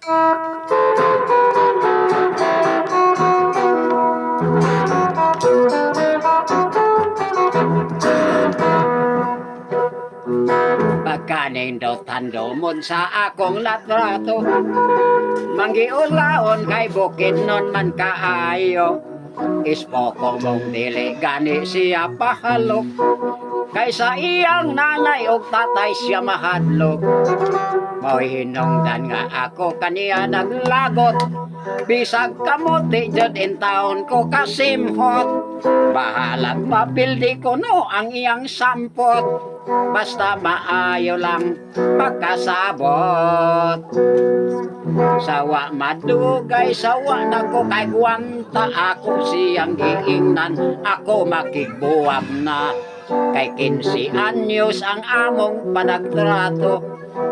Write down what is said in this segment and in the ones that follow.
Pagkanindot tandomon sa akong latrato, manggiulaon kay bukid nun man kaayo. Ispoko mong dili gani siya pahalok, kaysa iyang nanay o tatay siya mahadlok. Mau'y hinungdan nga ako kaniya naglagot, bisag kamuti jud in taon ko kasimhot. Bahalag mapildi ko no ang iyang sampot, basta maayo lang pagkasabot. Sawa madugay, sawa na ko kay gwanta, ako siyang giingnan, ako makigbuwag na. Kay 15 anyos ang among panagtrato,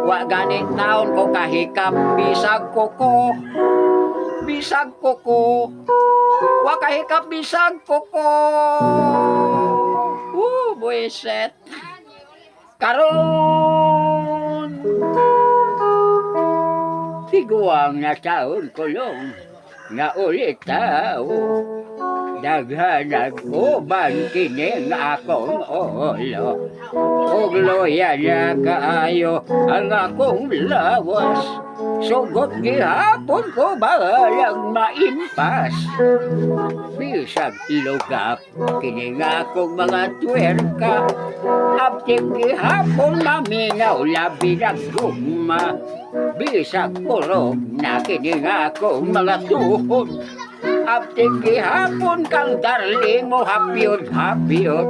wa ganit taon ko kahikap, bisag kuko, bisag kuko, wa kahikap bisag kuko. Buiset. Karon tiguang na taon kulong nga ulit tao, daghanag uban kining akong ulo, ug loya na kaayo ang akong lawas. Sugot gihapon ko bahalang maimpas, bisag ilugap kining akong mga tuwerka. Abting gihapon maminaw labi nagugma, bisag kurog na kining akong mga tuhod. Abting gihapon kang darling mo hapyod-hapyod,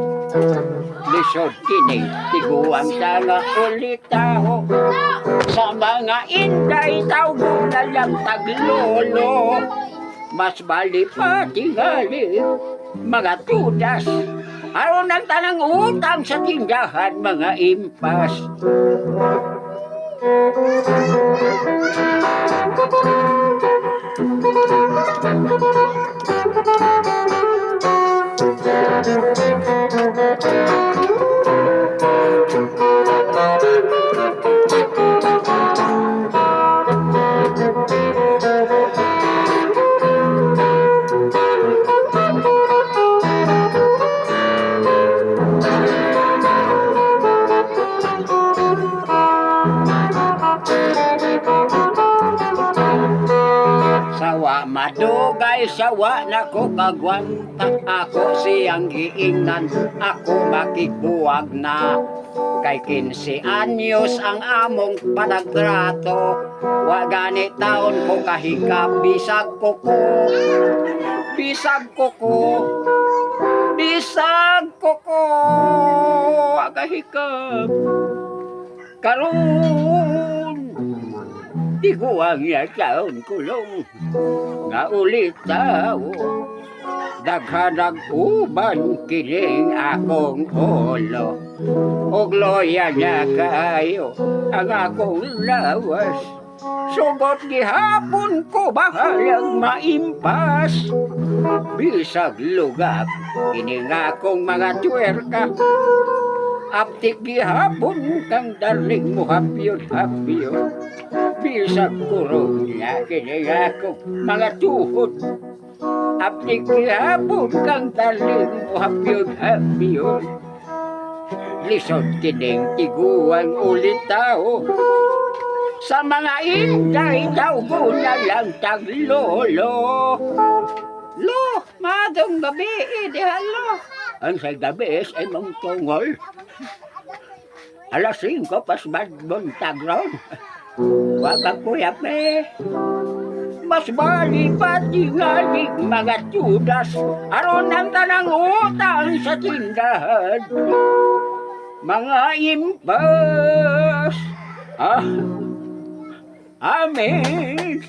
lisod kining tiguang tanga ulit tao. Sa mga inday tawgo na lang taglolo, mas bali pa tingali mga tudas, aron ang tanang utang sa tindahan mga impas. Sawa madugay, sawa na ko kagwanta, ako siyang giingnan, ako makigbuwag na. Kay 15 anyos ang among panagtrato, wa gani taon ko kahikap, bisag kuko, bisag kuko, bisag kuko, wa kahikap. Karon tiguang ya taon kulong nga ulit tao, daghanag uban kining akong ulo, ug loya na kaayo ang akong lawas. Sugot gihapon ko bahalang maimpas, bisag lugak kining akong mga tuwerka. Aptik gihapon kang darling mo hapyod-hapyod, bisag kurog na kining akong mga tuhod. Aptik gihapon kang darling mo hapyod-hapyod, lisod kining tiguang ulit tao. Sa mga inday tawgo na lang taglolo. Lo, madong gabi, idihalo. Ang sa gabi ay mong tungol. Alas 5 pas buntag ron. Wag kuyap mas bali pa tingalig mga tudas, aron ang tanang utang sa tindahan. Mga impas. Amen.